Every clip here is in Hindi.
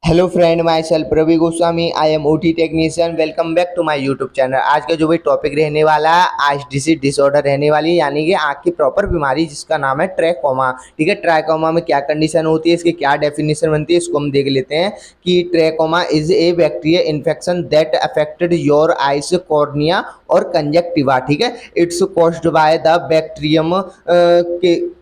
Hello friend, myself Ravi Goswami. I am OT technician. Welcome back to my YouTube channel. आज का जो भी टॉपिक रहने वाला है, आईएसडीसी डिसऑर्डर रहने वाली है, यानी कि आँख की प्रॉपर बीमारी जिसका नाम है ट्रैकोमा। ठीक है, ट्रैकोमा में क्या कंडीशन होती है, इसकी क्या डेफिनेशन बनती है, इसको हम देख लेते हैं कि trachoma is a bacteria infection that affected your eyes, cornea और कंजक्टिवा। ठीक है, it's caused by the bacterium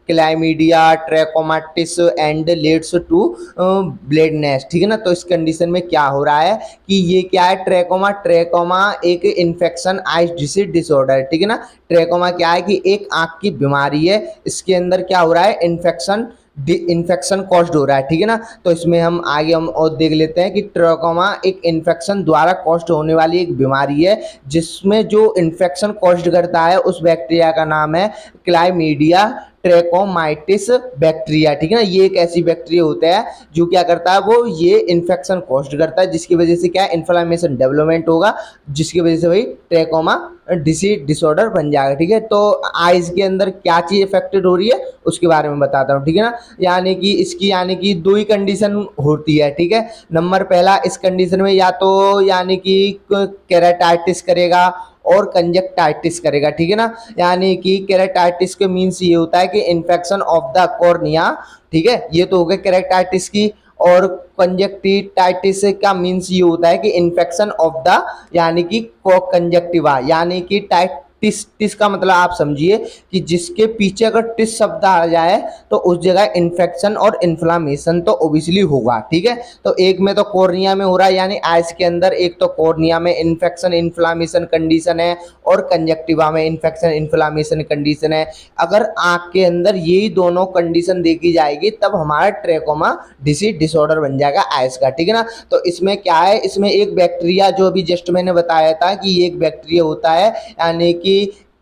chlamydia trachomatis and leads to blindness. ठीक है ना। तो इस कंडीशन में क्या हो रहा है कि ये क्या है, ट्रैकोमा। ट्रैकोमा एक इन्फेक्शन आइस डिसीज डिसऑर्डर। ठीक है ना। ट्रैकोमा क्या है कि एक आंख की बीमारी है, इसके अंदर क्या हो रहा है, इन्फेक्शन कॉज्ड हो रहा है। ठीक है ना। तो इसमें हम आगे और देख लेते हैं कि ट्रैकोमा एक इन्फेक्शन द्वारा कॉज्ड होने वाली एक बीमारी है, जिसमें जो इन्फेक्शन कॉज्ड करता है उस बैक्टीरिया का नाम है क्लाइमीडिया ट्रैकोमाइटिस बैक्टीरिया। ठीक है ना। ये एक ऐसी बैक्टीरिया होता है जो क्या करता है, वो ये इन्फेक्शन कॉज्ड करता है, जिसकी वजह से क्या है, इन्फ्लामेशन डेवलपमेंट होगा, जिसकी वजह से भाई ट्रैकोमा डिसीज डिसऑर्डर बन जाएगा। ठीक है। तो आइज के अंदर क्या चीज इफेक्टेड हो रही है उसके बारे में बताता हूँ। ठीक है ना। यानी कि दो ही कंडीशन होती है। ठीक है। नंबर पहला, इस कंडीशन में या तो यानी कि केराटाइटिस करेगा और कंजक्टाइटिस करेगा। ठीक है ना। यानी कि केराटाइटिस के मीन्स ये होता है कि इन्फेक्शन ऑफ द कॉर्निया। ठीक है, ये तो हो गया केराटाइटिस की। और कंजक्टिवाइटिस का मीन्स ये होता है कि इन्फेक्शन ऑफ द यानी कि कंजक्टिवा, यानी कि टिस का मतलब आप समझिए कि जिसके पीछे अगर टिस शब्द आ जाए तो उस जगह इन्फेक्शन और इन्फ्लामेशन तो ओबियसली होगा। ठीक है। तो एक में तो कॉर्निया में हो रहा है, यानी आइस के अंदर एक तो कॉर्निया में इन्फेक्शन इन्फ्लामेशन कंडीशन है और कंजक्टिवा में इन्फेक्शन इन्फ्लामेशन कंडीशन है। अगर आंख के अंदर यही दोनों कंडीशन देखी जाएगी तब हमारा ट्रैकोमा डिसीज डिसऑर्डर बन जाएगा आइस का। ठीक है ना। तो इसमें क्या है, इसमें एक बैक्टीरिया जो अभी जस्ट मैंने बताया था कि ये एक बैक्टीरिया होता है, यानी कि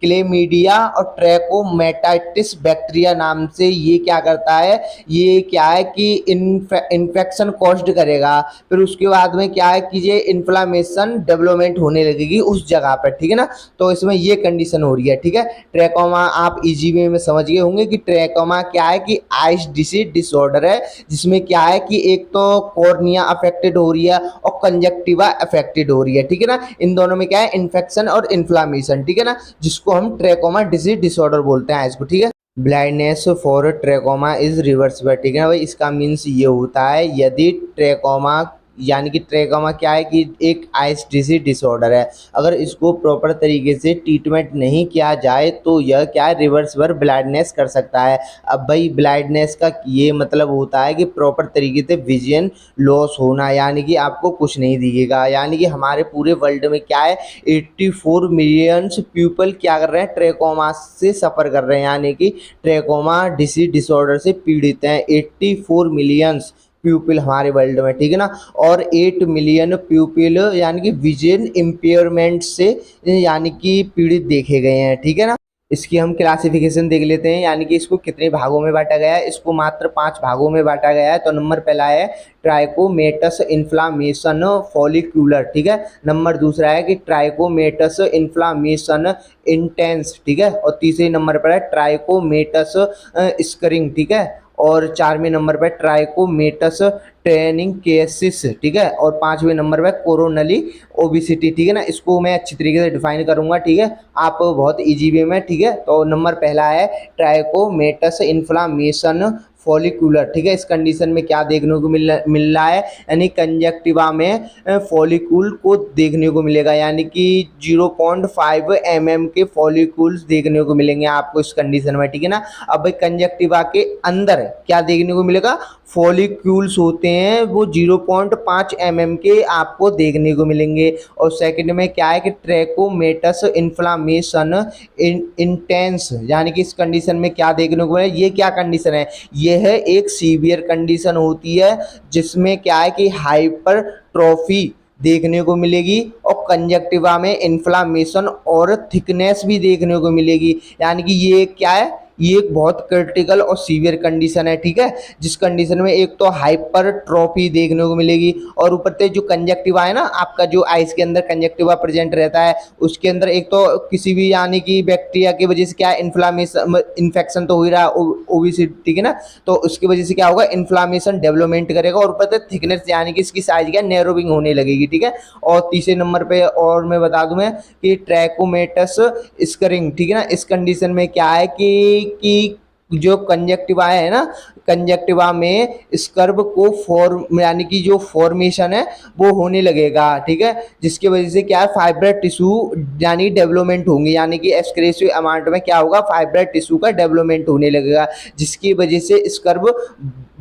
क्लेमीडिया और ट्रैकोमेटाइटिस बैक्टीरिया नाम से, ये क्या करता है, ये क्या है कि इन्फेक्शन कॉज्ड करेगा। फिर उसके बाद में क्या है कि ये इन्फ्लामेशन डेवलपमेंट होने लगेगी उस जगह पर। ठीक है ना। तो इसमें ये कंडीशन हो रही है। ठीक है। ट्रैकोमा आप इजी वे में समझ गए होंगे कि ट्रैकोमा क्या है कि आइस डिसीज डिसऑर्डर है, जिसमें क्या है कि एक तो कॉर्निया अफेक्टेड हो रही है और कंजक्टिवा अफेक्टेड हो रही है। ठीक है ना। इन दोनों में क्या है, इन्फेक्शन और इन्फ्लामेशन। ठीक है ना, जिसको हम ट्रैकोमा डिसीज डिसऑर्डर बोलते हैं इसको। ठीक है। Blindness for trachoma is reversible. ठीक है ना भाई, इसका मीन्स ये होता है यदि ट्रैकोमा, यानी कि ट्रैकोमा क्या है कि एक आइस डिसीज डिसऑर्डर है, अगर इसको प्रॉपर तरीके से ट्रीटमेंट नहीं किया जाए तो यह क्या है, रिवर्सिबल ब्लाइंडनेस कर सकता है। अब भाई ब्लाइंडनेस का ये मतलब होता है कि प्रॉपर तरीके से विजन लॉस होना, यानी कि आपको कुछ नहीं दिखेगा। यानी कि हमारे पूरे वर्ल्ड में क्या है, 84 मिलियंस पीपल क्या कर रहे हैं, ट्रैकोमा से सफ़र कर रहे हैं, यानी कि ट्रैकोमा डिसीज डिसऑर्डर से पीड़ित हैं 84 मिलियंस पीपल हमारे वर्ल्ड में। ठीक है ना। और 8 मिलियन पीपल यानी कि विजन इम्पेयरमेंट से यानी कि पीड़ित देखे गए हैं। ठीक है ना। इसकी हम क्लासिफिकेशन देख लेते हैं, यानी कि इसको कितने भागों में बांटा गया है। इसको मात्र 5 भागों में बांटा गया है। तो नंबर पहला है ट्राइकोमेटस इन्फ्लामेशन फॉलिक्यूलर। ठीक है। नंबर दूसरा है कि ट्राइकोमेटस इन्फ्लामेशन इंटेंस। ठीक है। और तीसरे नंबर पर है ट्राइकोमेटस स्करिंग। ठीक है। और 4वें नंबर पर ट्राइकोमेटस ट्रेनिंग केसिस। ठीक है। और 5वें नंबर पर कोरोनरी ओबिसिटी। ठीक है ना। इसको मैं अच्छी तरीके से डिफाइन करूंगा। ठीक है, आप बहुत इजी वे में। ठीक है। तो नंबर पहला है ट्राइकोमेटस इन्फ्लामेशन फॉलिकुलर। ठीक है। इस कंडीशन में क्या देखने को मिल रहा है, यानी कंजक्टिवा में फॉलिक्यूल को देखने को मिलेगा, यानी कि 0.5 mm के फॉलिक्यूल्स देखने को मिलेंगे आपको इस कंडीशन में। ठीक है ना। अब भाई कंजक्टिवा के अंदर क्या देखने को मिलेगा, फॉलिक्यूल्स होते हैं वो 0.5 mm के आपको देखने को मिलेंगे। और सेकंड में क्या है कि ट्रैकोमेटस इन्फ्लामेशन इंटेंस, यानी कि इस कंडीशन में क्या देखने को मिलेगा, ये क्या कंडीशन है, ये है एक सीवियर कंडीशन होती है जिसमें क्या है कि हाइपरट्रॉफी देखने को मिलेगी और कंजक्टिवा में इन्फ्लामेशन और थिकनेस भी देखने को मिलेगी। यानी कि ये क्या है, ये एक बहुत क्रिटिकल और सीवियर कंडीशन है, ठीक है, जिस कंडीशन में एक तो हाइपरट्रॉफी देखने को मिलेगी और ऊपर से जो कंजक्टिवा है ना, आपका जो आइस के अंदर कंजक्टिवा प्रेजेंट रहता है, उसके अंदर एक तो किसी भी यानी कि बैक्टीरिया की वजह से क्या है, इन्फ्लामेशन इन्फेक्शन तो हो ही रहा है ओबेसिटी, ठीक है ना, तो उसकी वजह से क्या होगा, इन्फ्लामेशन डेवलपमेंट करेगा और ऊपर से थिकनेस यानी कि इसकी साइज क्या नैरोविंग होने लगेगी, ठीक है। और तीसरे नंबर पे और मैं बता दूं मैं कि ट्रैकोमेटस स्करिंग, ठीक है ना, इस कंडीशन में क्या है कि जो कंजक्टिवा है ना, कंजक्टिवा में स्कर्व को फॉर्म यानी कि जो फॉर्मेशन है वो होने लगेगा, ठीक है, जिसकी वजह से क्या है, फाइब्रर टिश्यू यानी डेवलपमेंट होंगे, यानी कि एक्सक्रेसिव अमाउंट में क्या होगा, फाइब्रर टिश्यू का डेवलपमेंट होने लगेगा, जिसकी वजह से स्कर्व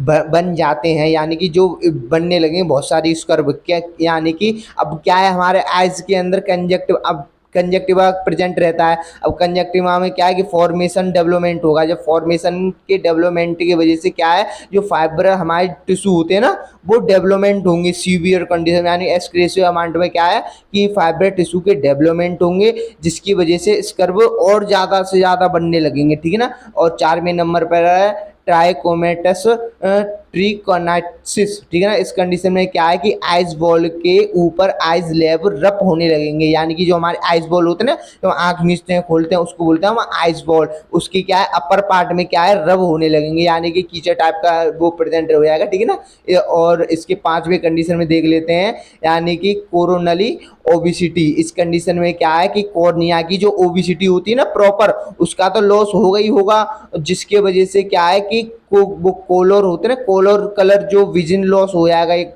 बन जाते हैं, यानी कि जो बनने लगे बहुत सारी स्कर्व, क्या यानी कि अब क्या है, हमारे आइज के अंदर कंजक्टिव, अब कंजक्टिवा प्रेजेंट रहता है, अब कंजक्टिवा में क्या है कि फॉर्मेशन डेवलपमेंट होगा, जब फॉर्मेशन के डेवलपमेंट की वजह से क्या है, जो फाइबर हमारे टिश्यू होते हैं ना वो डेवलपमेंट होंगे सीवियर कंडीशन, यानी एक्सक्रेसिव अमाउंट में क्या है कि फाइबर टिश्यू के डेवलपमेंट होंगे, जिसकी वजह से स्कर्व और ज़्यादा से ज़्यादा बनने लगेंगे, ठीक है ना। और 4वें नंबर पर है ट्राइकोमेटस ट्रिकोनाइसिस, ठीक है ना, इस कंडीशन में क्या है कि आइस बॉल के ऊपर आइस लेब रप होने लगेंगे, यानी कि जो हमारे आइस बॉल होते हैं ना, तो आंख मीचते हैं खोलते हैं उसको बोलते हैं हम आइस बॉल, उसकी क्या है अपर पार्ट में क्या है रब होने लगेंगे, यानी कि कीचड़ टाइप का वो प्रेजेंट हो जाएगा, ठीक है ना। और इसके 5वें कंडीशन में देख लेते हैं, यानी कि कोरोनरी ओबिसिटी, इस कंडीशन में क्या है कि कॉर्निया की जो ओबिसिटी होती है ना प्रॉपर, उसका तो लॉस होगा ही होगा, जिसके वजह से क्या है कि वो कोलर होते हैं ना, कोलर कलर जो विजन लॉस हो जाएगा, एक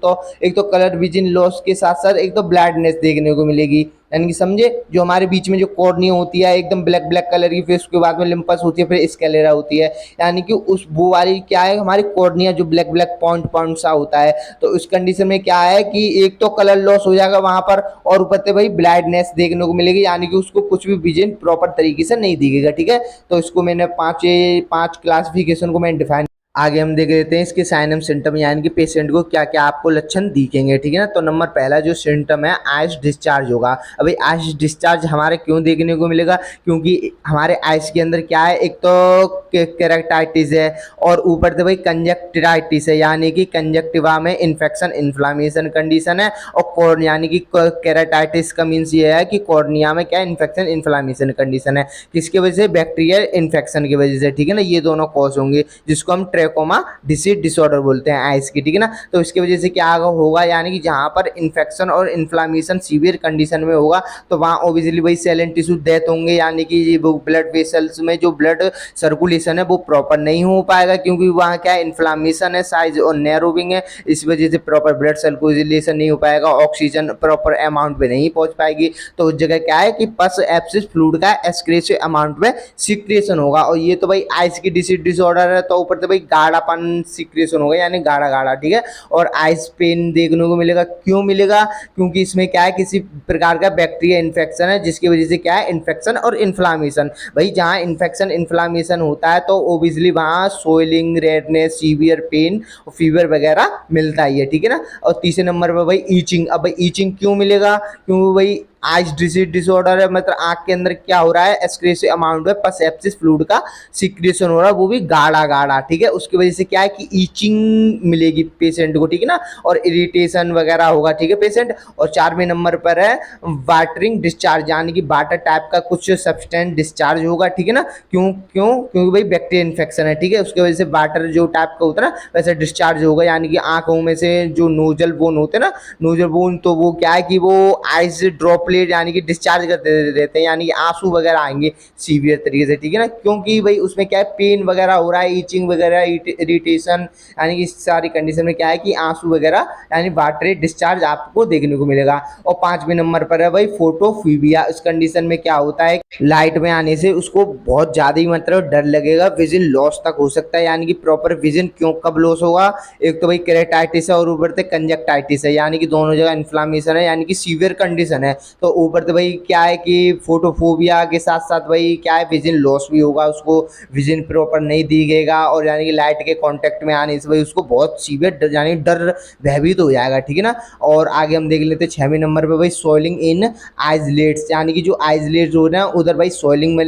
तो कलर विजन लॉस के साथ साथ एक तो ब्लाइंडनेस देखने को मिलेगी, यानी कि समझे, जो हमारे बीच में जो कॉर्निया होती है एकदम ब्लैक ब्लैक कलर की, फिर उसके बाद में लिम्पस होती है, फिर स्केलेरा होती है, यानी कि उस वो वाली क्या है हमारी कॉर्निया जो ब्लैक ब्लैक पॉइंट पॉइंट सा होता है, तो उस कंडीशन में क्या है कि एक तो कलर लॉस हो जाएगा वहां पर और ऊपर से भाई ब्लाइंडनेस देखने को मिलेगी, यानी कि उसको कुछ भी विजन प्रॉपर तरीके से नहीं दिखेगा, ठीक है। तो इसको मैंने पांच क्लासिफिकेशन को मैंने डिफाइन, आगे हम देख लेते हैं इसके साइन एंड सिम्टम, यानी कि पेशेंट को क्या क्या आपको लक्षण दिखेंगे, ठीक है ना। तो नंबर पहला जो सिम्टम है आइस डिस्चार्ज होगा। अभी आइस डिस्चार्ज हमारे क्यों देखने को मिलेगा, क्योंकि हमारे आइस के अंदर क्या है, एक तो केरेटाइटिस है और ऊपर से भाई कंजक्टिवाइटिस है, यानी कि कंजक्टिवा में इन्फेक्शन इन्फ्लामेशन कंडीशन है, और यानी कि केरेटाइटिस का मीन्स ये है कि कॉर्निया में क्या इन्फेक्शन इन्फ्लामेशन कंडीशन है, किसकी वजह से, बैक्टीरियल इन्फेक्शन की वजह से, ठीक है ना, ये दोनों कॉज होंगे, जिसको हम ट्रैकोमा डिसीज डिसऑर्डर बोलते हैं आइस की, ठीक है ना। तो इसकी वजह से क्या होगा, यानी कि जहां पर इन्फेक्शन और इन्फ्लामेशन सीवियर कंडीशन में होगा तो वहां ओबियसली भाई सेल एंड टिश्यू डेथ होंगे, यानी कि वो ब्लड वेसल्स में जो ब्लड सर्कुलेशन है वो प्रॉपर नहीं हो पाएगा, क्योंकि वहाँ क्या है इन्फ्लामेशन है, साइज और नैरोविंग है, इस वजह से प्रॉपर ब्लड सर्कुलेशन नहीं हो पाएगा, ऑक्सीजन प्रॉपर अमाउंट पे नहीं पहुंच पाएगी, तो उस जगह क्या है कि पस एब्सिस फ्लूइड का एक्सक्रेसिव अमाउंट में सिक्रेशन होगा, और ये तो भाई आइस की डिसीज डिसऑर्डर है, तो ऊपर से भाई गाढ़ापन सिक्रेशन होगा, यानी गाढ़ा गाढ़ा, ठीक है। और आइस पेन देखने को मिलेगा, क्यों मिलेगा, क्योंकि इसमें क्या है किसी प्रकार का बैक्टीरिया इन्फेक्शन है, जिसकी वजह से क्या है इन्फेक्शन और इन्फ्लामेशन, भाई जहाँ इन्फेक्शन इन्फ्लामेशन होता है तो ओबियसली वहाँ सोइलिंग, रेडनेस, सीवियर पेन, फीवर वगैरह मिलता ही है, ठीक है ना। और तीसरे नंबर पर भाई ईचिंग। अब भाई ईचिंग क्यों मिलेगा, क्योंकि भाई आइस डिसीज डिसऑर्डर है, मतलब आंख के अंदर क्या हो रहा है एक्सक्रेसिव अमाउंट में पस एब्सिस फ्लूइड का सिक्रेशन हो रहा है, वो भी गाढ़ा गाढ़ा, ठीक है, उसकी वजह से क्या है कि ईचिंग मिलेगी पेशेंट को, ठीक है ना, और इरिटेशन वगैरह होगा, ठीक है पेशेंट। और 4वें नंबर पर है वाटरिंग डिस्चार्ज, यानी कि वाटर टाइप का कुछ सब्सटेंस डिस्चार्ज होगा, ठीक है ना, क्यों क्यों क्योंकि भाई बैक्टीरिया इन्फेक्शन है, ठीक है, उसकी वजह से वाटर जो टाइप का होता है ना वैसे डिस्चार्ज होगा, यानी कि आंखों में से जो नोजल बोन होते हैं ना, नोजल बोन, तो वो क्या है कि वो आइस ड्रॉपलेट यानी कि डिस्चार्ज करते रहते हैं, यानी कि आंसू वगैरह आएंगे सीवियर तरीके से, ठीक है ना, क्योंकि भाई उसमें क्या है पेन वगैरह हो रहा है, ईचिंग वगैरह, इरिटेशन, यानी कि इस सारी कंडीशन में क्या है कि आंसू वगैरह यानी वाटरी डिस्चार्ज आपको देखने को मिलेगा। और 5वें नंबर पर है भाई फोटोफोबिया। इस कंडीशन में क्या होता है, लाइट में आने से उसको बहुत ज़्यादा ही मतलब डर लगेगा, विजन लॉस तक हो सकता है, यानी कि प्रॉपर विजन क्यों कब लॉस होगा, एक तो भाई केरेटाइटिस है और ऊपर से कंजक्टाइटिस है, यानी कि दोनों जगह इन्फ्लामेशन है, यानी कि सीवियर कंडीशन है, तो ऊपर से भाई क्या है कि फोटोफोबिया के साथ साथ भाई क्या है विजन लॉस भी होगा, उसको विजन प्रॉपर नहीं दिखेगा और यानी कि लाइट के कांटेक्ट में आने से भाई उसको बहुत सीवियर यानी डर भयभीत हो जाएगा, ठीक है ना। और आगे हम देख लेते हैं 6वें नंबर पे भाई सोइलिंग इन आइजलेट्स, यानी कि जो आइजलेट्स हो रहे हैं उधर भाई सोइलिंग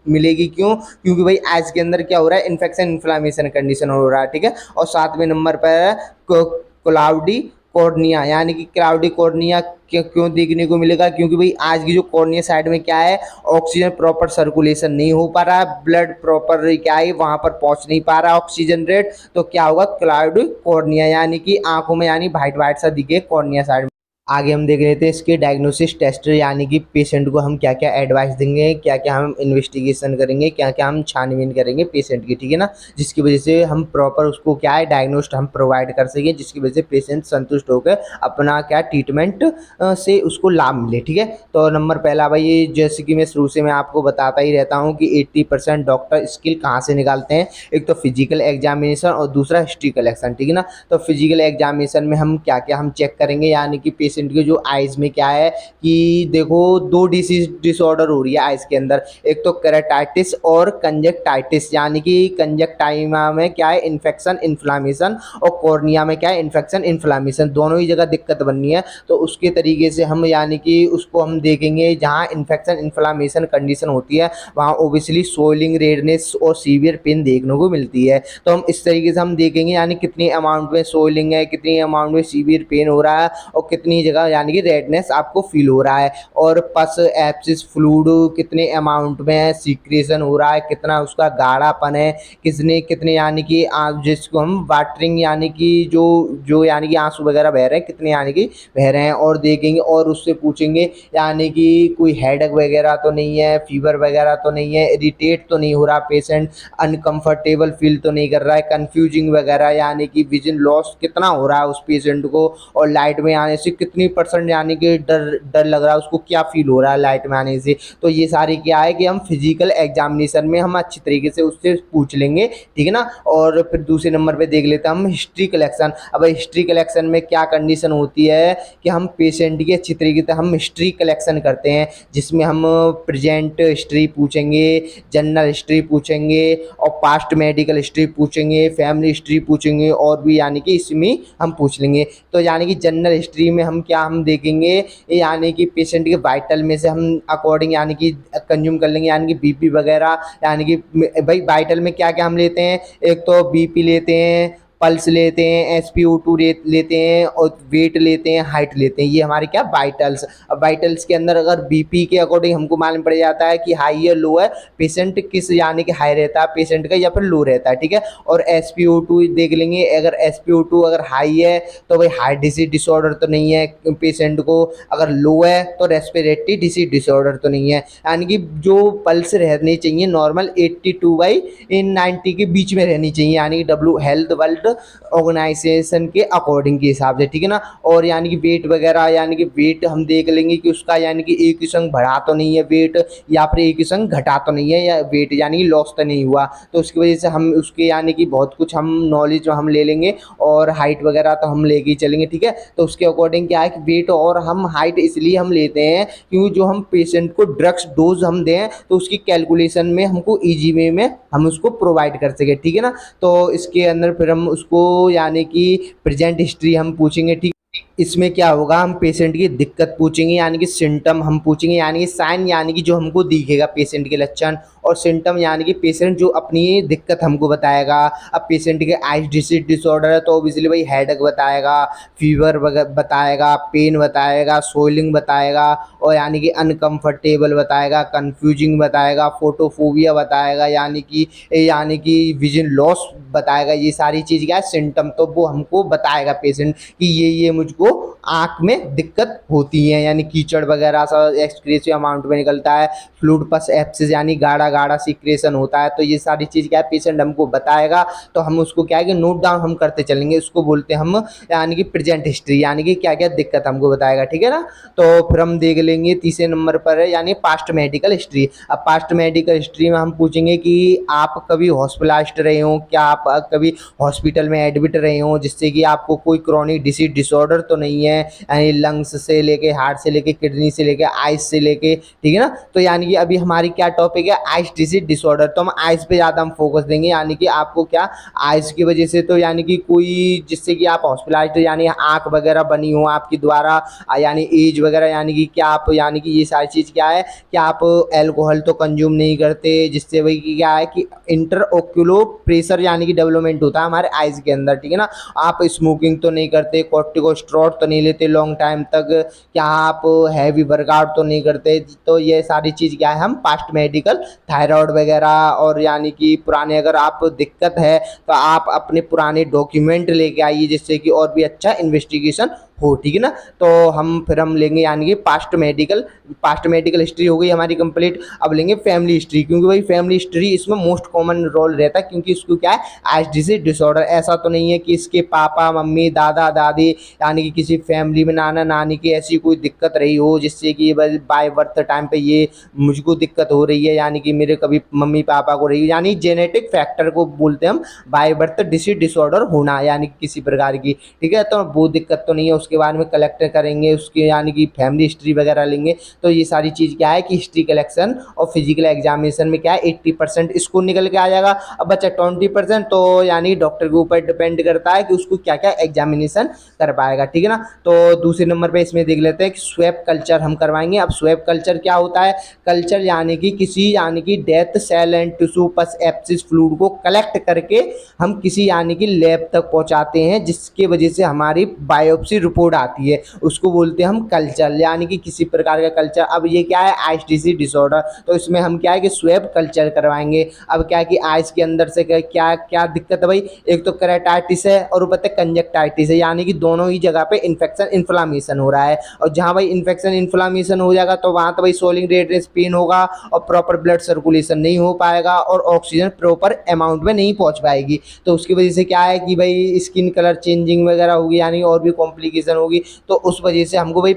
मिलेगी। क्यों? क्योंकि भाई आइज के अंदर क्या हो रहा है, इन्फेक्शन इन्फ्लामेशन कंडीशन हो रहा है, ठीक है। और 7वें नंबर पर क्लाउडी कॉर्निया, यानी कि क्लाउडी कॉर्निया क्यों देखने को मिलेगा? क्योंकि भाई आज की जो कॉर्निया साइड में क्या है, ऑक्सीजन प्रॉपर सर्कुलेशन नहीं हो पा रहा है, ब्लड प्रॉपर क्या है वहां पर पहुंच नहीं पा रहा ऑक्सीजन रेट, तो क्या होगा क्लाउडी कॉर्निया, यानी कि आंखों में यानी वाइट वाइट सा दिखे कॉर्निया साइड में। आगे हम देख लेते हैं इसके डायग्नोसिस टेस्ट, यानी कि पेशेंट को हम क्या क्या एडवाइस देंगे, क्या क्या हम इन्वेस्टिगेशन करेंगे, क्या क्या हम छानबीन करेंगे पेशेंट की, ठीक है ना, जिसकी वजह से हम प्रॉपर उसको क्या है डायग्नोस्ट हम प्रोवाइड कर सकें, जिसकी वजह से पेशेंट संतुष्ट होकर अपना क्या ट्रीटमेंट से उसको लाभ मिले, ठीक है। तो नंबर पहला भाई, जैसे कि मैं शुरू से मैं आपको बताता ही रहता हूँ कि 80% डॉक्टर स्किल कहाँ से निकालते हैं, एक तो फिजिकल एग्जामिनेशन और दूसरा हिस्ट्री कलेक्शन, ठीक है ना। तो फिजिकल एग्जामिनेशन में हम क्या क्या हम चेक करेंगे, यानी कि पेशेंट के जो आइज में क्या है कि देखो दो डिसीज डिसऑर्डर हो रही है आइज के अंदर, एक तो केराटाइटिस और कंजक्टाइटिस, यानी कि कंजक्टाइमा में क्या है इन्फेक्शन इन्फ्लामेशन और कॉर्निया में क्या है इन्फेक्शन इन्फ्लामेशन, दोनों ही जगह दिक्कत बननी है। तो उसके तरीके से हम यानी कि उसको हम देखेंगे, जहाँ इन्फेक्शन इन्फ्लामेशन कंडीशन होती है वहाँ ओबियसली सोइलिंग रेडनेस और सीवियर पेन देखने को मिलती है। तो हम इस तरीके से हम देखेंगे यानी कितनी अमाउंट में सोइलिंग है, कितनी अमाउंट में सीवियर पेन हो रहा है और कितनी जगह यानी कि रेडनेस आपको फील हो रहा है, और पस एब्सिस फ्लूइड कितने अमाउंट में है, सीक्रेशन हो रहा है, कितना उसका गाढ़ापन है, कितने यानी कि जिसको हम वाटरिंग यानी कि जो जो यानी कि आंसू वगैरह बह रहे हैं कितने यानी कि बह रहे हैं, और देखेंगे और उससे पूछेंगे यानी कि कोई हेडेक वगैरह तो नहीं है, फीवर वगैरह तो नहीं है, इरिटेट तो नहीं हो रहा पेशेंट, अनकंफर्टेबल फील तो नहीं कर रहा है, कंफ्यूजिंग वगैरह यानी कि विजन लॉस कितना हो रहा है उस पेशेंट को, और लाइट में आने से कितनी परसेंट यानी कि डर डर लग रहा है उसको, क्या फील हो रहा है लाइट में आने से। तो ये सारी क्या है कि हम फिजिकल एग्जामिनेशन में हम अच्छी तरीके से उससे पूछ लेंगे, ठीक है ना। और फिर दूसरे नंबर पे देख लेते हैं हम हिस्ट्री कलेक्शन। अब हिस्ट्री कलेक्शन में क्या कंडीशन होती है कि हम पेशेंट की अच्छी तरीके से हम हिस्ट्री कलेक्शन करते हैं, जिसमें हम प्रेजेंट हिस्ट्री पूछेंगे, जनरल हिस्ट्री पूछेंगे और पास्ट मेडिकल हिस्ट्री पूछेंगे, फैमिली हिस्ट्री पूछेंगे, और भी यानी कि इसमें हम पूछ लेंगे। तो यानी कि जनरल हिस्ट्री में हम क्या हम देखेंगे यानी कि पेशेंट के वाइटल में से हम अकॉर्डिंग यानी कि कंज्यूम कर लेंगे, यानी कि बीपी वगैरह, यानी कि भाई वाइटल में क्या क्या हम लेते हैं, एक तो बीपी लेते हैं, पल्स लेते हैं, SpO2 लेते हैं और वेट लेते हैं, हाइट लेते हैं, ये हमारे क्या वाइटल्स। अब वाइटल्स के अंदर अगर बीपी के अकॉर्डिंग हमको मालूम पड़ जाता है कि हाई या लो है, पेशेंट किस यानी कि हाई रहता है पेशेंट का या फिर लो रहता है, ठीक है। और SpO2 देख लेंगे, अगर SpO2 अगर हाई है तो भाई हार्ट डिसीज डिसऑर्डर तो नहीं है पेशेंट को, अगर लो है तो रेस्पिरेटरी डिसीज डिसऑर्डर तो नहीं है, यानी कि जो पल्स रहनी चाहिए नॉर्मल 82/90 के बीच में रहनी चाहिए, यानी कि डब्ल्यू हेल्थ वर्ल्ड ऑर्गेनाइजेशन के अकॉर्डिंग के हिसाब से, ठीक है ना। और यानी कि वेट वगैरह, यानी कि वेट हम देख लेंगे कि उसका यानी कि एक ही संग बढ़ा तो नहीं है वेट, या फिर एक ही संग घटा तो नहीं है, या वेट यानी कि लॉस तो नहीं हुआ, तो उसकी वजह से हम उसके यानी कि बहुत कुछ हम नॉलेज हम ले लेंगे, और हाइट वगैरह तो हम लेके ही चलेंगे, ठीक है। तो उसके अकॉर्डिंग क्या है कि वेट और हम हाइट इसलिए हम लेते हैं क्योंकि जो हम पेशेंट को ड्रग्स डोज हम दें तो उसकी कैलकुलेशन में हमको ईजी वे में हम उसको प्रोवाइड कर सके, ठीक है ना। तो इसके अंदर फिर हम उसको यानी कि प्रेजेंट हिस्ट्री हम पूछेंगे, ठीक। इसमें क्या होगा, हम पेशेंट की दिक्कत पूछेंगे, यानी कि सिम्टम हम पूछेंगे, यानी कि साइन यानी कि जो हमको दिखेगा पेशेंट के लक्षण, और सिम्टम यानी कि पेशेंट जो अपनी दिक्कत हमको बताएगा। अब पेशेंट के आइज डिसीज डिसऑर्डर है तो ऑब्वियसली भाई हेडेक बताएगा, फीवर बताएगा, पेन बताएगा, सोइलिंग बताएगा, और यानी कि अनकंफर्टेबल बताएगा, कंफ्यूजिंग बताएगा, फोटोफोबिया बताएगा, यानी कि विजन लॉस बताएगा। ये सारी चीज़ क्या है सिम्टम, तो वो हमको बताएगा पेशेंट कि ये मुझको आँख में दिक्कत होती है, यानी कीचड़ वगैरह सा एक्सक्रेसिव अमाउंट में निकलता है, फ्लूइड पस एब्सिस यानी गाढ़ा गाढ़ा सीक्रेशन होता है। तो ये सारी चीज़ क्या है पेशेंट हमको बताएगा, तो हम उसको क्या है कि नोट डाउन हम करते चलेंगे, उसको बोलते हैं हम यानी कि प्रेजेंट हिस्ट्री, यानी कि क्या क्या दिक्कत हमको बताएगा, ठीक है ना। तो फिर हम देख लेंगे तीसरे नंबर पर है यानी पास्ट मेडिकल हिस्ट्री। अब पास्ट मेडिकल हिस्ट्री में हम पूछेंगे कि आप कभी हॉस्पिटलाइज्ड रहे हो, क्या आप कभी हॉस्पिटल में एडमिट रहे हो जिससे कि आपको कोई क्रॉनिक डिसीज डिसऑर्डर डिसऑर्डर तो नहीं है, यानी लंग्स से लेके, हार्ट से लेके, किडनी से लेके, आइस से लेके, ठीक है ना। तो यानी कि अभी हमारी क्या टॉपिक है, आइस डिसीज डिसऑर्डर। तो हम आइस पे ज़्यादा हम फोकस देंगे, यानी कि आपको क्या आइस की वजह से तो यानी कि कोई जिससे कि आप हॉस्पिटलाइज्ड, यानी आँख वगैरह बनी हो आपकी द्वारा, यानी एज वगैरह, यानी कि क्या आप, यानी कि ये सारी चीज़ क्या है कि आप एल्कोहल तो कंज्यूम नहीं करते, जिससे वही कि क्या है कि इंटर ओक्यूलो प्रेशर यानी कि डेवलपमेंट होता है हमारे आइज़ के अंदर, ठीक है ना। आप स्मोकिंग तो नहीं करते, कॉर्टिकोस्टेरॉइड तो नहीं लेते लॉन्ग टाइम तक, क्या आप हैवी वर्कआउट तो नहीं करते। तो ये सारी चीज़ क्या है, हम पास्ट मेडिकल थायराइड वगैरह, और यानी कि पुराने अगर आप दिक्कत है तो आप अपने पुराने डॉक्यूमेंट लेके आइए, जिससे कि और भी अच्छा इन्वेस्टिगेशन हो, ठीक है ना। तो हम लेंगे यानी कि पास्ट मेडिकल हिस्ट्री हो गई हमारी कंप्लीट। अब लेंगे फैमिली हिस्ट्री, क्योंकि भाई फैमिली हिस्ट्री इसमें मोस्ट कॉमन रोल रहता है, क्योंकि इसको क्या है आइस डिसीज डिसऑर्डर। ऐसा तो नहीं है कि इसके पापा मम्मी दादा दादी, यानी कि किसी फैमिली में नाना नानी की ऐसी कोई दिक्कत रही हो जिससे कि बाय बर्थ टाइम पे ये मुझको दिक्कत हो रही है, यानी कि मेरे कभी मम्मी पापा को रही है, यानी जेनेटिक फैक्टर को बोलते हैं हम बाय बर्थ डिसीज डिसऑर्डर होना, यानी किसी प्रकार की, ठीक है। तो वो दिक्कत तो नहीं है, उसके बारे में कलेक्ट करेंगे, उसके यानी कि फैमिली हिस्ट्री वगैरह लेंगे। तो ये सारी चीज़ क्या है कि हिस्ट्री कलेक्शन और फिजिकल एग्जामिनेशन में क्या है 80% स्कोर निकल के आ जाएगा। अब बच्चा 20% तो यानी डॉक्टर के ऊपर डिपेंड करता है कि उसको क्या क्या एग्जामिनेशन कर पाएगा, ठीक है ना। तो दूसरे नंबर पे इसमें देख लेते हैं कि स्वैब कल्चर हम करवाएंगे। अब स्वैब कल्चर क्या होता है, कल्चर यानी कि किसी यानी कि डेथ सेल एंड टिश्यू पस एप्सिस फ्लूइड को कलेक्ट करके हम किसी यानी कि लैब तक पहुंचाते हैं, जिसके वजह से हमारी बायोप्सी रिपोर्ट आती है, उसको बोलते हैं हम कल्चर, यानी कि किसी प्रकार का कल्चर। अब ये क्या है आइस डिसीज डिसऑर्डर, तो इसमें हम क्या है कि स्वैब कल्चर करवाएंगे। अब क्या है कि आइस के अंदर से क्या क्या दिक्कत है भाई, एक तो केराटाइटिस है और ऊपर से कंजक्टाइटिस है, यानी कि दोनों ही जगह पे इन्फेक्शन इन्फ्लामेशन हो रहा है। और जहाँ भाई इन्फेक्शन इन्फ्लामेशन हो जाएगा तो वहाँ तो भाई सोलिंग रेडनेस पेन होगा, और प्रॉपर ब्लड सर्कुलेशन नहीं हो पाएगा, और ऑक्सीजन प्रॉपर अमाउंट में नहीं पहुँच पाएगी। तो उसकी वजह से क्या है कि भाई स्किन कलर चेंजिंग वगैरह होगी, यानी और भी कॉम्प्लिकेशन होगी। तो उस वजह से हमको भाई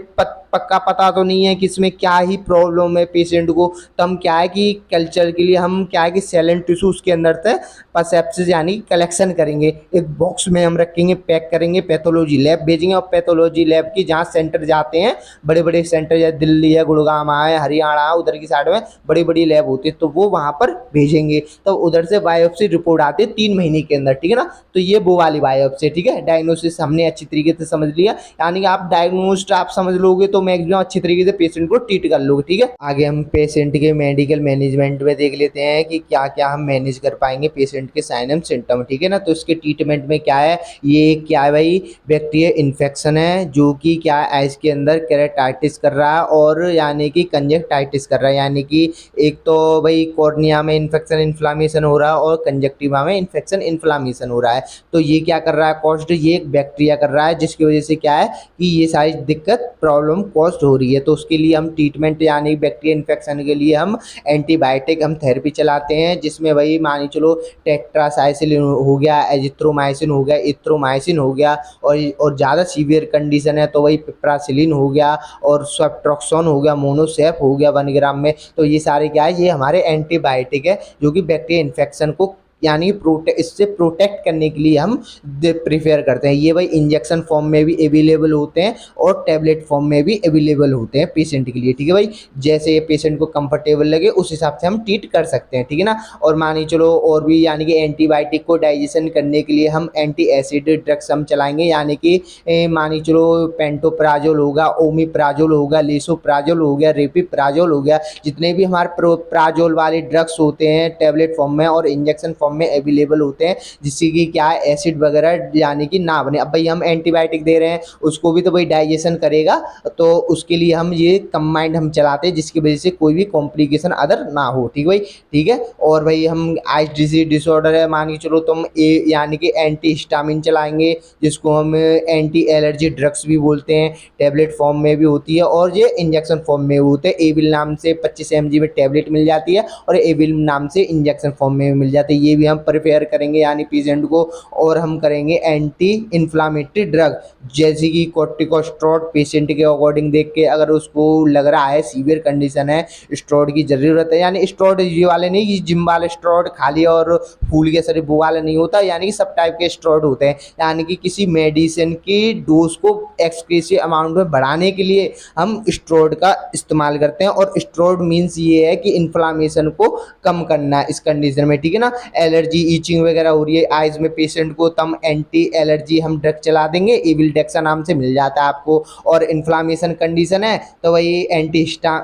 पक्का पता तो नहीं है कि इसमें क्या ही प्रॉब्लम है पेशेंट को। तो हम क्या है कि कल्चर के लिए हम क्या है कि सेल एंड टिश्यूज के अंदर से परसेप्सिस यानी कलेक्शन करेंगे, एक बॉक्स में हम रखेंगे, पैक करेंगे, पैथोलॉजी लैब भेजेंगे। और पैथोलॉजी लैब की जहाँ सेंटर जाते हैं, बड़े बड़े सेंटर जैसे दिल्ली है, गुड़गांव है, हरियाणा है, उधर की साइड में बड़ी बड़ी लैब होती है, तो वो वहाँ पर भेजेंगे। तो उधर से बायोप्सी रिपोर्ट आती है 3 महीने के अंदर, ठीक है ना। तो ये वो वाली बायोप्सी, ठीक है। डायग्नोसिस हमने अच्छी तरीके से समझ लिया, यानी कि आप डायग्नोस्ट आप समझ लोगे तो मैक्सिमम अच्छी तरीके से पेशेंट को ट्रीट कर लोगे, ठीक है। आगे हम पेशेंट के मेडिकल मैनेजमेंट में देख लेते हैं कि क्या क्या हम मैनेज कर पाएंगे पेशेंट के साइन एंड सिम्टम, ठीक है ना। तो इसके ट्रीटमेंट में क्या है, ये क्या है भाई बैक्टीरियल इन्फेक्शन है, जो कि क्या है आइस के अंदर केराटाइटिस कर रहा है, और यानी कि कंजक्टाइटिस कर रहा है, यानी कि एक तो भाई कॉर्निया में इन्फेक्शन इन्फ्लामेशन हो रहा है, और कंजक्टिवा में इन्फेक्शन इन्फ्लामेशन हो रहा है। तो ये क्या कर रहा है कॉस्ट, ये एक बैक्टीरिया कर रहा है, जिसकी वजह से क्या है कि ये सारी दिक्कत प्रॉब्लम कॉस्ट हो रही है। तो उसके लिए हम ट्रीटमेंट यानी बैक्टीरिया इन्फेक्शन के लिए हम एंटीबायोटिक हम थेरेपी चलाते हैं, जिसमें भाई मानी चलो टेट्रासाइक्लिन हो गया, एजिथ्रोमाइसिन हो गया, इथ्रोमाइसिन हो गया, और ज़्यादा सीवियर कंडीशन है तो वही पिप्रासिलिन हो गया, और सेफ्ट्रॉक्सोन हो गया, मोनोसेफ हो गया 1 ग्राम में। तो ये सारे क्या है, ये हमारे एंटीबायोटिक है, जो कि बैक्टीरिया इन्फेक्शन को यानी इससे प्रोटेक्ट करने के लिए हम प्रिफेयर करते हैं। ये भाई इंजेक्शन फॉर्म में भी अवेलेबल होते हैं, और टैबलेट फॉर्म में भी अवेलेबल होते हैं पेशेंट के लिए, ठीक है भाई। जैसे ये पेशेंट को कंफर्टेबल लगे उस हिसाब से हम ट्रीट कर सकते हैं, ठीक है ना। और मानी चलो और भी यानी कि एंटीबायोटिक को डाइजेशन करने के लिए हम एंटी एसिड ड्रग्स हम चलाएंगे, यानी कि मानी चलो पेंटोप्राजोल होगा, ओमिप्राजोल होगा, लेसोप्राजोल हो गया, रेपिप्राजोल हो गया, जितने भी हमारे प्राजोल वाले ड्रग्स होते हैं टैबलेट फॉर्म में और इंजेक्शन फॉर्म में अवेलेबल होते हैं, जिससे कि क्या है एसिड वगैरह यानी कि ना बने। अब भाई हम एंटीबायोटिक दे रहे हैं, उसको भी तो भाई डाइजेशन करेगा, तो उसके लिए हम ये कंबाइंड हम चलाते हैं, जिसकी वजह से कोई भी कॉम्प्लिकेशन अदर ना हो, ठीक भाई, ठीक है। और भाई हम आइस डिसीज डिसऑर्डर है मान के चलो, तो हम यानी कि एंटी हिस्टामिन चलाएंगे, जिसको हम एंटी एलर्जी ड्रग्स भी बोलते हैं, टैबलेट फॉर्म में भी होती है और ये इंजेक्शन फॉर्म में होते हैं। एविल नाम से 25 mg में टैबलेट मिल जाती है, और एविल नाम से इंजेक्शन फॉर्म में मिल जाती है। ये भी हम प्रिपेयर करेंगे यानी पेशेंट को, और हम करेंगे एंटी इन्फ्लामेटरी ड्रग जैसे कि कॉर्टिकोस्टेरॉइड पेशेंट के अकॉर्डिंग देख के, अगर उसको लग रहा है सीवियर कंडीशन है स्टेरॉइड की ज़रूरत है, यानी स्टेरॉइड ये वाले नहीं कि जिम वाले स्टेरॉइड खाली और फूल के शरीर वो वाला नहीं होता, यानी कि सब टाइप के स्टेरॉइड होते हैं, यानी कि किसी मेडिसिन की डोज को एक्सक्रेसिव अमाउंट में बढ़ाने के लिए हम स्टेरॉइड का इस्तेमाल करते हैं। और स्टेरॉइड मीन्स ये है कि इन्फ्लामेशन को कम करना इस कंडीशन में, ठीक है ना। एलर्जी ईचिंग वगैरह हो रही है आइज में पेशेंट को, तो हम एंटी एलर्जी हम ड्रग चला देंगे, एविल्डेक्सा नाम से मिल जाता है आपको। और इन्फ्लामेशन कंडीशन है तो वही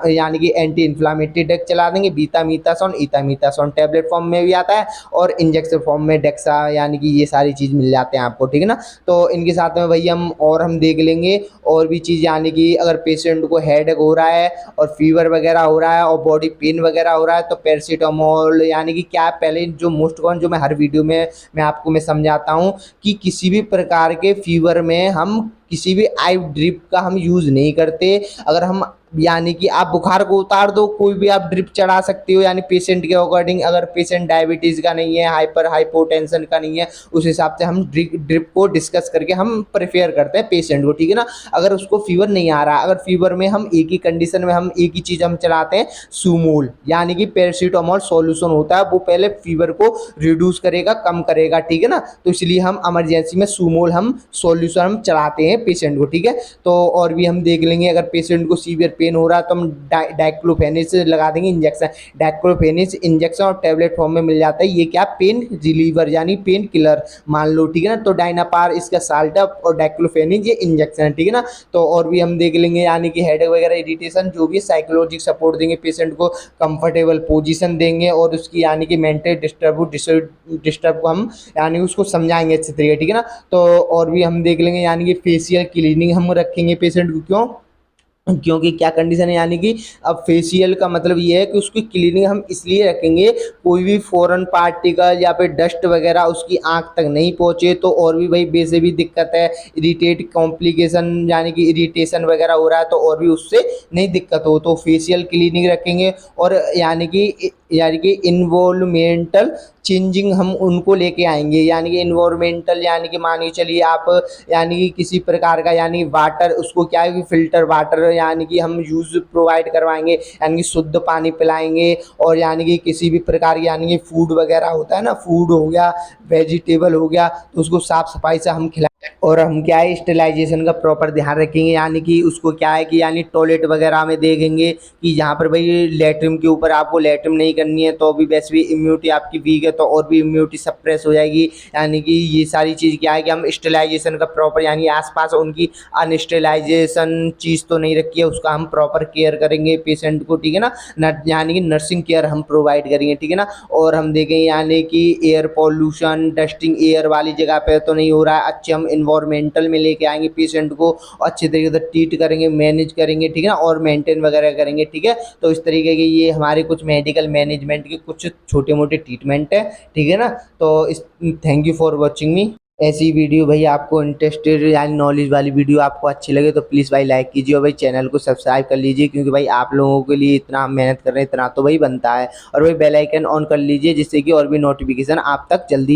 यानी कि एंटी इन्फ्लामेटरी ड्रग चला देंगे, बीटामीथासोन इथामीथासोन टैबलेट फॉर्म में भी आता है और इंजेक्शन फॉर्म में डेक्सा, यानी कि ये सारी चीज़ मिल जाते हैं आपको, ठीक है ना। तो इनके साथ में वही हम देख लेंगे और भी चीज़, यानी कि अगर पेशेंट को हेडेक हो रहा है और फीवर वगैरह हो रहा है और बॉडी पेन वगैरह हो रहा है तो पैरासीटामोल, यानी कि क्या पहले जो मोस्ट कॉमन जो मैं हर वीडियो में मैं समझाता हूँ कि किसी भी प्रकार के फीवर में हम किसी भी आई ड्रिप का हम यूज़ नहीं करते। अगर हम यानी कि आप बुखार को उतार दो, कोई भी आप ड्रिप चढ़ा सकते हो, यानी पेशेंट के अकॉर्डिंग, अगर पेशेंट डायबिटीज़ का नहीं है, हाइपोटेंशन का नहीं है, उस हिसाब से हम ड्रिप को डिस्कस करके हम प्रेफर करते हैं पेशेंट को, ठीक है ना। अगर उसको फीवर नहीं आ रहा, अगर फीवर में हम एक ही कंडीशन में हम एक ही चीज़ हम चलाते हैं, सूमोल, यानी कि पैरासीटामोल सॉल्यूशन होता है, वो पहले फीवर को रिड्यूस करेगा, कम करेगा, ठीक है ना। तो इसलिए हम इमरजेंसी में सूमोल हम सॉल्यूशन हम चलाते हैं पेशेंट को, ठीक है। तो और भी हम देख लेंगे, अगर पेशेंट को सीवियर पेन हो रहा है तो हम डाइक्लोफेनेक लगा देंगे इंजेक्शन। डाइक्लोफेनेक इंजेक्शन और टैबलेट फॉर्म में मिल जाता है, ये क्या पेन रिलीवर यानी पेन किलर मान लो, ठीक है ना। तो डायनापार इसका साल्ट और डाइक्लोफेनेक ये इंजेक्शन है, ठीक है ना। तो और भी हम देख लेंगे, यानी कि हेडेक वगैरह इरिटेशन जो भी साइकोलॉजिक सपोर्ट देंगे पेशेंट को, कंफर्टेबल पोजीशन देंगे और उसकी यानी कि मेंटल डिस्टर्ब को हम यानी उसको समझाएंगे अच्छे तरीके, ठीक है ना। तो और भी हम देख लेंगे, यानी कि फेशियल क्लीनिंग हम रखेंगे पेशेंट को, क्यों? क्योंकि क्या कंडीशन है, यानी कि अब फेशियल का मतलब ये है कि उसकी क्लीनिंग हम इसलिए रखेंगे कोई भी फॉरेन पार्टिकल या फिर डस्ट वगैरह उसकी आंख तक नहीं पहुंचे, तो और भी भाई वैसे भी दिक्कत है, इरिटेट कॉम्प्लिकेशन यानी कि इरिटेशन वगैरह हो रहा है तो और भी उससे नहीं दिक्कत हो, तो फेशियल क्लीनिंग रखेंगे। और यानी कि इन्वॉल्वमेंटल चेंजिंग हम उनको लेके आएंगे, यानी कि इन्वायरमेंटल, यानी कि मानिए चलिए आप यानी कि किसी प्रकार का यानी वाटर उसको क्या है कि फिल्टर वाटर यानी कि हम यूज़ प्रोवाइड करवाएंगे, यानी कि शुद्ध पानी पिलाएंगे। और यानी कि किसी भी प्रकार की यानी कि फूड वगैरह होता है ना, फूड हो गया, वेजिटेबल हो गया, तो उसको साफ़ सफाई से हम खिलाएं। और हम क्या है स्टेलाइजेशन का प्रॉपर ध्यान रखेंगे, यानी कि उसको क्या है कि यानी टॉयलेट वगैरह में देखेंगे कि जहाँ पर भाई लेटरिन के ऊपर आपको लेटरिन नहीं करनी है तो भी वैसे भी इम्यूनिटी आपकी वीक है तो और भी इम्यूनिटी सप्रेस हो जाएगी। यानी कि ये सारी चीज़ क्या है कि हम स्टेलाइजेशन का प्रॉपर यानी आसपास उनकी अनस्टेलाइजेशन चीज़ तो नहीं रखी है, उसका हम प्रॉपर केयर करेंगे पेशेंट को, ठीक है ना। यानी कि नर्सिंग केयर हम प्रोवाइड करेंगे, ठीक है ना। और हम देखें यानी कि एयर पॉल्यूशन डस्टिंग एयर वाली जगह पे तो नहीं हो रहा है, अच्छे हम इन्वायरमेंटल में लेके आएंगे पेशेंट को, अच्छे तरीके से ट्रीट करेंगे, मैनेज करेंगे, ठीक है ना, और मेंटेन वगैरह करेंगे, ठीक है। तो इस तरीके के ये हमारे कुछ मेडिकल मैनेजमेंट के कुछ छोटे मोटे ट्रीटमेंट है, ठीक है ना। तो इस थैंक यू फॉर वॉचिंग मी। ऐसी वीडियो भाई आपको इंटरेस्टेड यानी नॉलेज वाली वीडियो आपको अच्छी लगे तो प्लीज़ भाई लाइक कीजिए और भाई चैनल को सब्सक्राइब कर लीजिए, क्योंकि भाई आप लोगों के लिए इतना हम मेहनत कर रहे हैं इतना तो भाई बनता है। और भाई बेल आइकन ऑन कर लीजिए जिससे कि और भी नोटिफिकेशन आप तक जल्दी